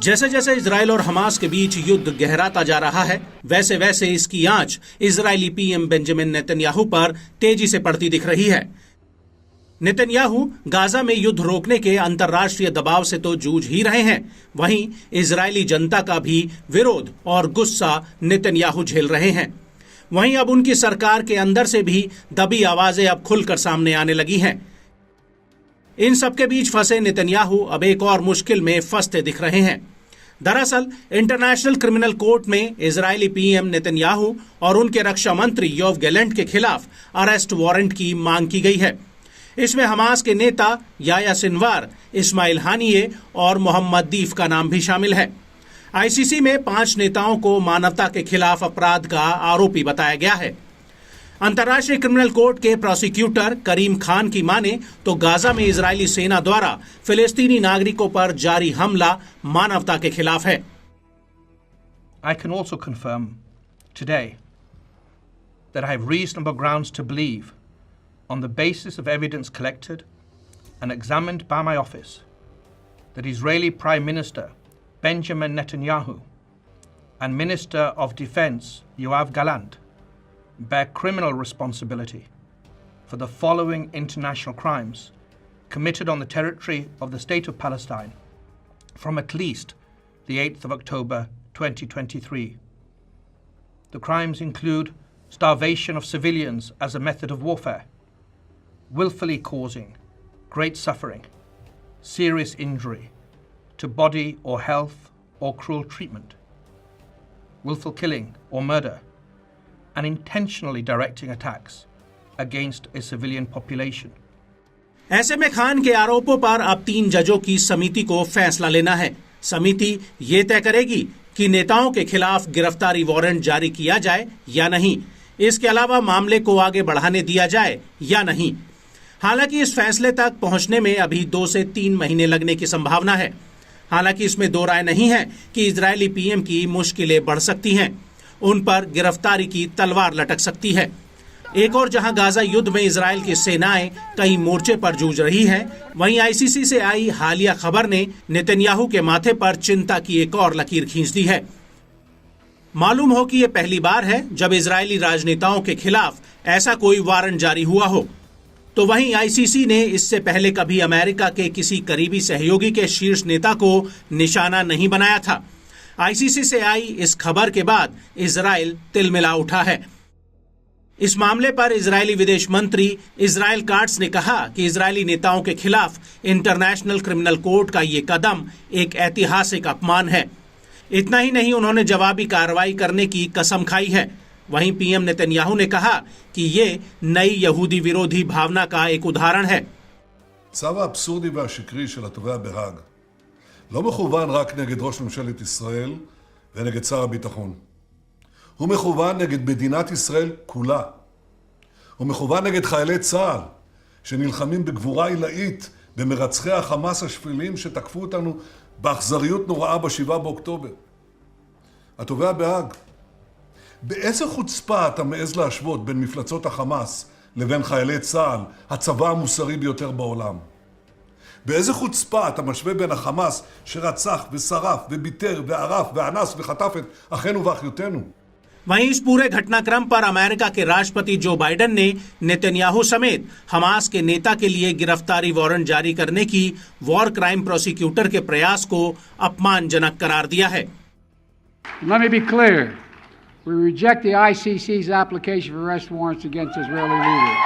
जैसे जैसे इजराइल और हमास के बीच युद्ध गहराता जा रहा है, वैसे वैसे इसकी आंच इजरायली पीएम बेंजामिन नेतन्याहू पर तेजी से पड़ती दिख रही है। नेतन्याहू गाजा में युद्ध रोकने के अंतर्राष्ट्रीय दबाव से तो जूझ ही रहे हैं, वहीं इजरायली जनता का भी विरोध और गुस्सा नेतन्याहू झेल रहे हैं। वहीं अब उनकी सरकार के अंदर से भी दबी आवाजें अब खुलकर सामने आने लगी हैं। इन सबके बीच फंसे नेतन्याहू अब एक और मुश्किल में फंसते दिख रहे हैं। दरअसल इंटरनेशनल क्रिमिनल कोर्ट में इजरायली पीएम नेतन्याहू और उनके रक्षा मंत्री योव गैलेंट के खिलाफ अरेस्ट वारंट की मांग की गई है। इसमें हमास के नेता याह्या सिनवार, इस्माइल हानिये और मोहम्मद दीफ का नाम भी शामिल है। आईसीसी में 5 नेताओं को मानवता के खिलाफ अपराध का आरोपी बताया गया है। अंतर्राष्ट्रीय क्रिमिनल कोर्ट के प्रोसिक्यूटर करीम खान की माने तो गाजा में इजरायली सेना द्वारा फिलिस्तीनी नागरिकों पर जारी हमला मानवता के खिलाफ है। I can also confirm today that I have reasonable grounds to believe, on the basis of evidence collected and examined by my office, that Israeli Prime Minister Benjamin Netanyahu and Minister of Defense Yoav Gallant bear criminal responsibility for the following international crimes committed on the territory of the State of Palestine from at least the 8th of October 2023. The crimes include starvation of civilians as a method of warfare, willfully causing great suffering, serious injury to body or health or cruel treatment, willful killing or murder, and intentionally directing attacks against a civilian population. ऐसे में खान के आरोपों पर अब 3 जजों की समिति को फैसला लेना है। समिति ये तय करेगी कि नेताओं के खिलाफ गिरफ्तारी वारंट जारी किया जाए या नहीं। इसके अलावा मामले को आगे बढ़ाने दिया जाए या नहीं। हालांकि इस फैसले तक पहुंचने में अभी 2 से 3 महीने लगने की संभावना है। हालांकि इसमें दो राय नहीं है कि इजरायली पीएम की मुश्किलें बढ़ सकती हैं, उन पर गिरफ्तारी की तलवार लटक सकती है। एक और जहां गाजा युद्ध में इजराइल की सेनाएं कई मोर्चे पर जूझ रही है, वहीं आईसीसी से आई हालिया खबर ने नेतन्याहू के माथे पर चिंता की एक और लकीर खींच दी है। मालूम हो कि यह पहली बार है जब इजरायली राजनेताओं के खिलाफ ऐसा कोई वारंट जारी हुआ हो। तो वहीं आईसीसी ने इससे पहले कभी अमेरिका के किसी करीबी सहयोगी के शीर्ष नेता को निशाना नहीं बनाया था। आईसीसी से आई इस खबर के बाद इजराइल तिलमिला उठा है। इस मामले पर इजरायली विदेश मंत्री इजराइल काट्स ने कहा कि इजरायली नेताओं के खिलाफ इंटरनेशनल क्रिमिनल कोर्ट का ये कदम एक ऐतिहासिक अपमान है। इतना ही नहीं, उन्होंने जवाबी कार्रवाई करने की कसम खाई है। वहीं पीएम नेतन्याहू ने कहा कि ये नई यहूदी विरोधी भावना का एक उदाहरण है। הצו האבסורדי והשקרי של התובע בהאג לא מכוון רק נגד ראש ממשלת ישראל ונגד שר הביטחון. הוא מכוון נגד מדינת ישראל כולה. הוא מכוון נגד חיילי צה"ל שנלחמים בגבורה עילאית במרצחי החמאס השפלים שתקפו אותנו באכזריות נוראה ב7 באוקטובר. התובע בהאג, באיזה חוצפה אתה מעז להשוות בין מפלצות החמאס לבין חיילי צה"ל, הצבא המוסרי ביותר בעולם? באיזה חוצפה אתה משווה בין החמאס שרצח ושרף וביטר וערף ואנס וחטף את אחינו ואחיותינו? वहीं इस पूरे घटनाक्रम पर अमेरिका के राष्ट्रपति जो बाइडेन ने नेतन्याहू समेत हमास के नेता के लिए गिरफ्तारी वारंट जारी करने की वॉर क्राइम प्रोसिक्यूटर के प्रयास को अपमानजनक करार दिया है। Let me be clear. We reject the ICC's application for arrest warrants against Israeli leaders.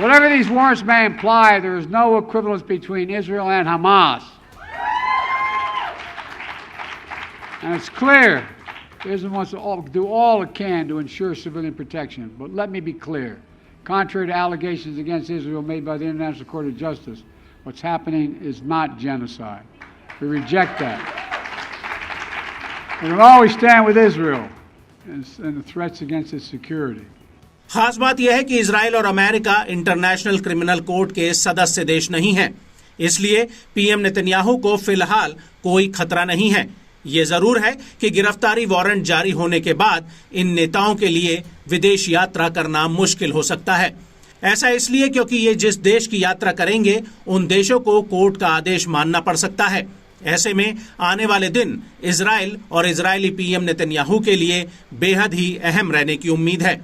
Whatever these warrants may imply, there is no equivalence between Israel and Hamas. And it's clear Israel wants to do all it can to ensure civilian protection. But let me be clear. Contrary to allegations against Israel made by the International Court of Justice, what's happening is not genocide. We reject that. We will always stand with Israel and the threats against its security. खास बात यह है कि Israel और America international criminal court के सदस्य देश नहीं हैं, इसलिए पीएम नेतन्याहू को फिलहाल कोई खतरा नहीं है। ये जरूर है कि गिरफ्तारी वारंट जारी होने के बाद इन नेताओं के लिए विदेश यात्रा करना मुश्किल हो सकता है। ऐसा इसलिए क्योंकि ये जिस देश की यात्रा करेंगे उन देशों को कोर्ट का आदेश मानना पड़ सकता है। ऐसे में आने वाले दिन इजराइल और इजरायली पीएम नेतन्याहू के लिए बेहद ही अहम रहने की उम्मीद है।